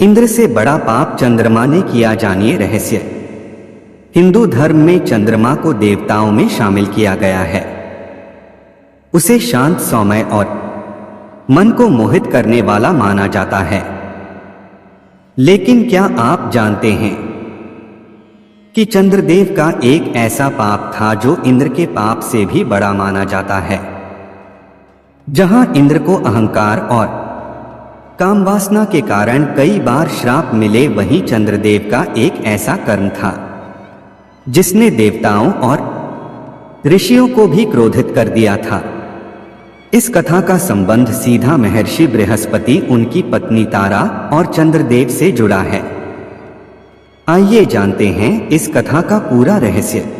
इंद्र से बड़ा पाप चंद्रमा ने किया, जानिए रहस्य। हिंदू धर्म में चंद्रमा को देवताओं में शामिल किया गया है। उसे शांत, सौम्य और मन को मोहित करने वाला माना जाता है। लेकिन क्या आप जानते हैं कि चंद्रदेव का एक ऐसा पाप था जो इंद्र के पाप से भी बड़ा माना जाता है। जहां इंद्र को अहंकार और कामवासना के कारण कई बार श्राप मिले, वहीं चंद्रदेव का एक ऐसा कर्म था जिसने देवताओं और ऋषियों को भी क्रोधित कर दिया था। इस कथा का संबंध सीधा महर्षि बृहस्पति, उनकी पत्नी तारा और चंद्रदेव से जुड़ा है। आइए जानते हैं इस कथा का पूरा रहस्य।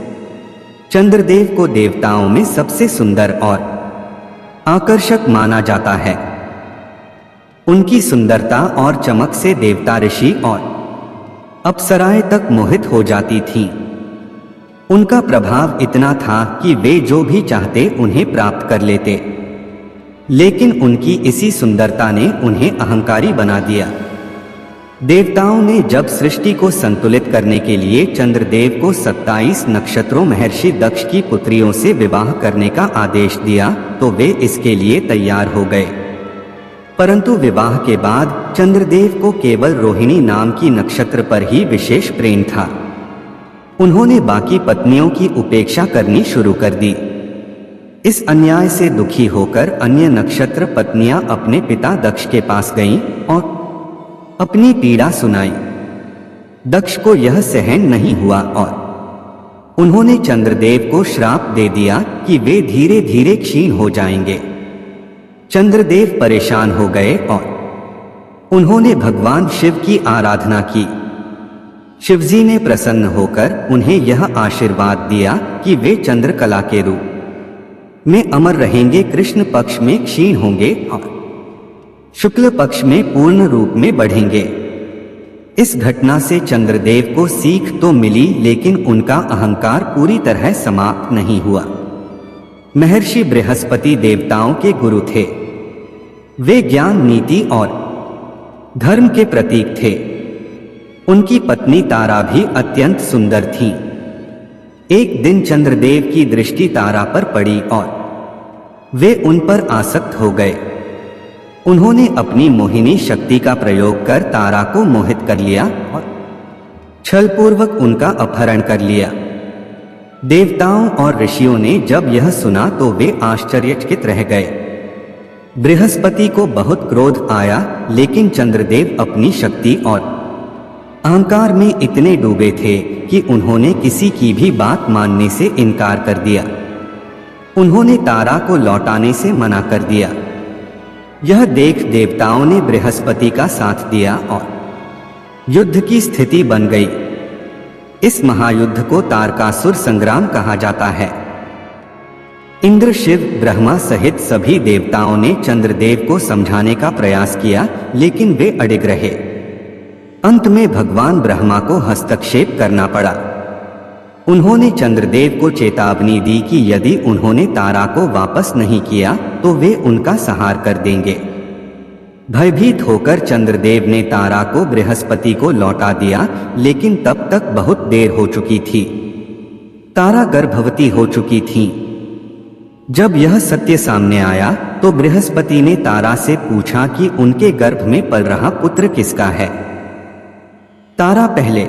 चंद्रदेव को देवताओं में सबसे सुंदर और आकर्षक माना जाता है। उनकी सुंदरता और चमक से देवता, ऋषि और अप्सराएं तक मोहित हो जाती थीं। उनका प्रभाव इतना था कि वे जो भी चाहते उन्हें प्राप्त कर लेते। लेकिन उनकी इसी सुंदरता ने उन्हें अहंकारी बना दिया। देवताओं ने जब सृष्टि को संतुलित करने के लिए चंद्रदेव को 27 नक्षत्रों महर्षि दक्ष की पुत्रियों से विवाह करने का आदेश दिया तो वे इसके लिए तैयार हो गए। परंतु विवाह के बाद चंद्रदेव को केवल रोहिणी नाम की नक्षत्र पर ही विशेष प्रेम था। उन्होंने बाकी पत्नियों की उपेक्षा करनी शुरू कर दी। इस अन्याय से दुखी होकर अन्य नक्षत्र पत्नियां अपने पिता दक्ष के पास गईं और अपनी पीड़ा सुनाई। दक्ष को यह सहन नहीं हुआ और उन्होंने चंद्रदेव को श्राप दे दिया कि वे धीरे धीरे क्षीण हो जाएंगे। चंद्रदेव परेशान हो गए और उन्होंने भगवान शिव की आराधना की। शिवजी ने प्रसन्न होकर उन्हें यह आशीर्वाद दिया कि वे चंद्रकला के रूप में अमर रहेंगे, कृष्ण पक्ष में क्षीण होंगे और शुक्ल पक्ष में पूर्ण रूप में बढ़ेंगे। इस घटना से चंद्रदेव को सीख तो मिली, लेकिन उनका अहंकार पूरी तरह समाप्त नहीं हुआ। महर्षि बृहस्पति देवताओं के गुरु थे। वे ज्ञान, नीति और धर्म के प्रतीक थे। उनकी पत्नी तारा भी अत्यंत सुंदर थी। एक दिन चंद्रदेव की दृष्टि तारा पर पड़ी और वे उन पर आसक्त हो गए। उन्होंने अपनी मोहिनी शक्ति का प्रयोग कर तारा को मोहित कर लिया और छलपूर्वक उनका अपहरण कर लिया। देवताओं और ऋषियों ने जब यह सुना तो वे आश्चर्यचकित रह गए। बृहस्पति को बहुत क्रोध आया, लेकिन चंद्रदेव अपनी शक्ति और अहंकार में इतने डूबे थे कि उन्होंने किसी की भी बात मानने से इनकार कर दिया। उन्होंने तारा को लौटाने से मना कर दिया। यह देख देवताओं ने बृहस्पति का साथ दिया और युद्ध की स्थिति बन गई। इस महायुद्ध को तारकासुर संग्राम कहा जाता है। इंद्र, शिव, ब्रह्मा सहित सभी देवताओं ने चंद्रदेव को समझाने का प्रयास किया, लेकिन वे अडिग रहे। अंत में भगवान ब्रह्मा को हस्तक्षेप करना पड़ा। उन्होंने चंद्रदेव को चेतावनी दी कि यदि उन्होंने तारा को वापस नहीं किया तो वे उनका संहार कर देंगे। भयभीत होकर चंद्रदेव ने तारा को बृहस्पति को लौटा दिया, लेकिन तब तक बहुत देर हो चुकी थी। तारा गर्भवती हो चुकी थी। जब यह सत्य सामने आया तो बृहस्पति ने तारा से पूछा कि उनके गर्भ में पल रहा पुत्र किसका है। तारा पहले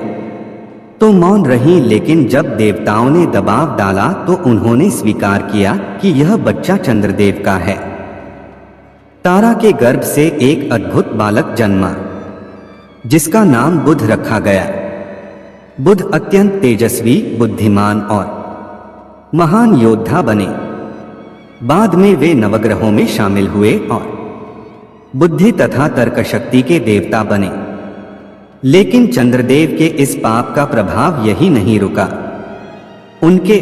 तो मौन रही, लेकिन जब देवताओं ने दबाव डाला तो उन्होंने स्वीकार किया कि यह बच्चा चंद्रदेव का है। तारा के गर्भ से एक अद्भुत बालक जन्मा, जिसका नाम बुध रखा गया। बुध अत्यंत तेजस्वी, बुद्धिमान और महान योद्धा बने। बाद में वे नवग्रहों में शामिल हुए और बुद्धि तथा तर्क शक्ति के देवता बने। लेकिन चंद्रदेव के इस पाप का प्रभाव यही नहीं रुका। उनके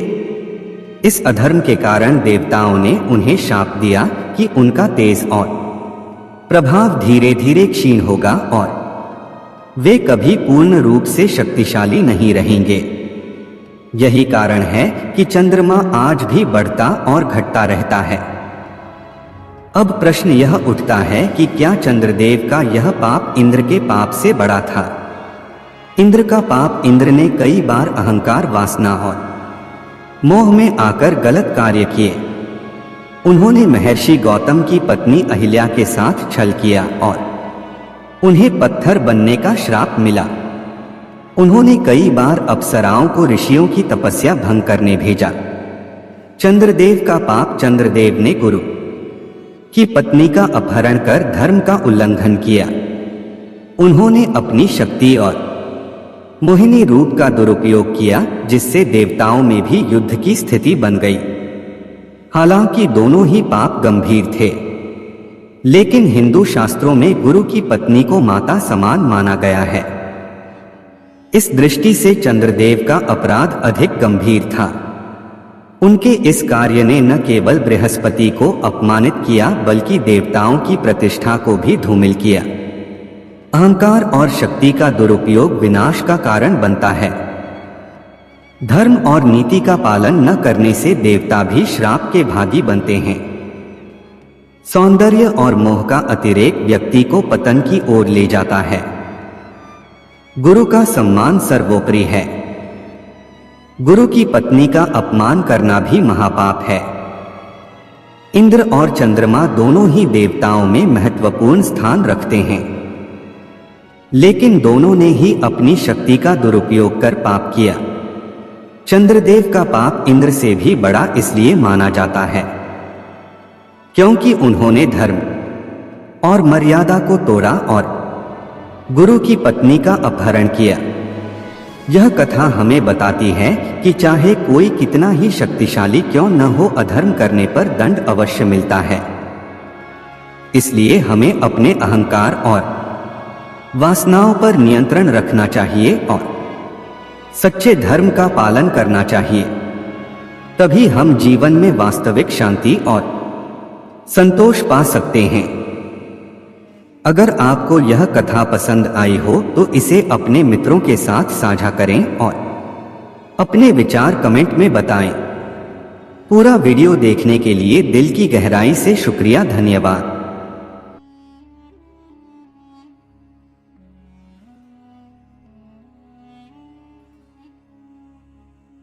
इस अधर्म के कारण देवताओं ने उन्हें शाप दिया कि उनका तेज और प्रभाव धीरे धीरे क्षीण होगा और वे कभी पूर्ण रूप से शक्तिशाली नहीं रहेंगे। यही कारण है कि चंद्रमा आज भी बढ़ता और घटता रहता है। अब प्रश्न यह उठता है कि क्या चंद्रदेव का यह पाप इंद्र के पाप से बड़ा था? इंद्र का पाप, इंद्र ने कई बार अहंकार, वासना और मोह में आकर गलत कार्य किए। उन्होंने महर्षि गौतम की पत्नी अहिल्या के साथ छल किया और उन्हें पत्थर बनने का श्राप मिला। उन्होंने कई बार अप्सराओं को ऋषियों की तपस्या भंग करने भेजा। चंद्रदेव का पाप, चंद्रदेव ने गुरु की पत्नी का अपहरण कर धर्म का उल्लंघन किया। उन्होंने अपनी शक्ति और मोहिनी रूप का दुरुपयोग किया, जिससे देवताओं में भी युद्ध की स्थिति बन गई। हालांकि दोनों ही पाप गंभीर थे, लेकिन हिंदू शास्त्रों में गुरु की पत्नी को माता समान माना गया है। इस दृष्टि से चंद्रदेव का अपराध अधिक गंभीर था। उनके इस कार्य ने न केवल बृहस्पति को अपमानित किया, बल्कि देवताओं की प्रतिष्ठा को भी धूमिल किया। अहंकार और शक्ति का दुरुपयोग विनाश का कारण बनता है। धर्म और नीति का पालन न करने से देवता भी श्राप के भागी बनते हैं। सौंदर्य और मोह का अतिरेक व्यक्ति को पतन की ओर ले जाता है। गुरु का सम्मान सर्वोपरि है। गुरु की पत्नी का अपमान करना भी महापाप है। इंद्र और चंद्रमा दोनों ही देवताओं में महत्वपूर्ण स्थान रखते हैं, लेकिन दोनों ने ही अपनी शक्ति का दुरुपयोग कर पाप किया। चंद्रदेव का पाप इंद्र से भी बड़ा इसलिए माना जाता है क्योंकि उन्होंने धर्म और मर्यादा को तोड़ा और गुरु की पत्नी का अपहरण किया। यह कथा हमें बताती है कि चाहे कोई कितना ही शक्तिशाली क्यों न हो, अधर्म करने पर दंड अवश्य मिलता है। इसलिए हमें अपने अहंकार और वासनाओं पर नियंत्रण रखना चाहिए और सच्चे धर्म का पालन करना चाहिए। तभी हम जीवन में वास्तविक शांति और संतोष पा सकते हैं। अगर आपको यह कथा पसंद आई हो तो इसे अपने मित्रों के साथ साझा करें और अपने विचार कमेंट में बताएं। पूरा वीडियो देखने के लिए दिल की गहराई से शुक्रिया, धन्यवाद।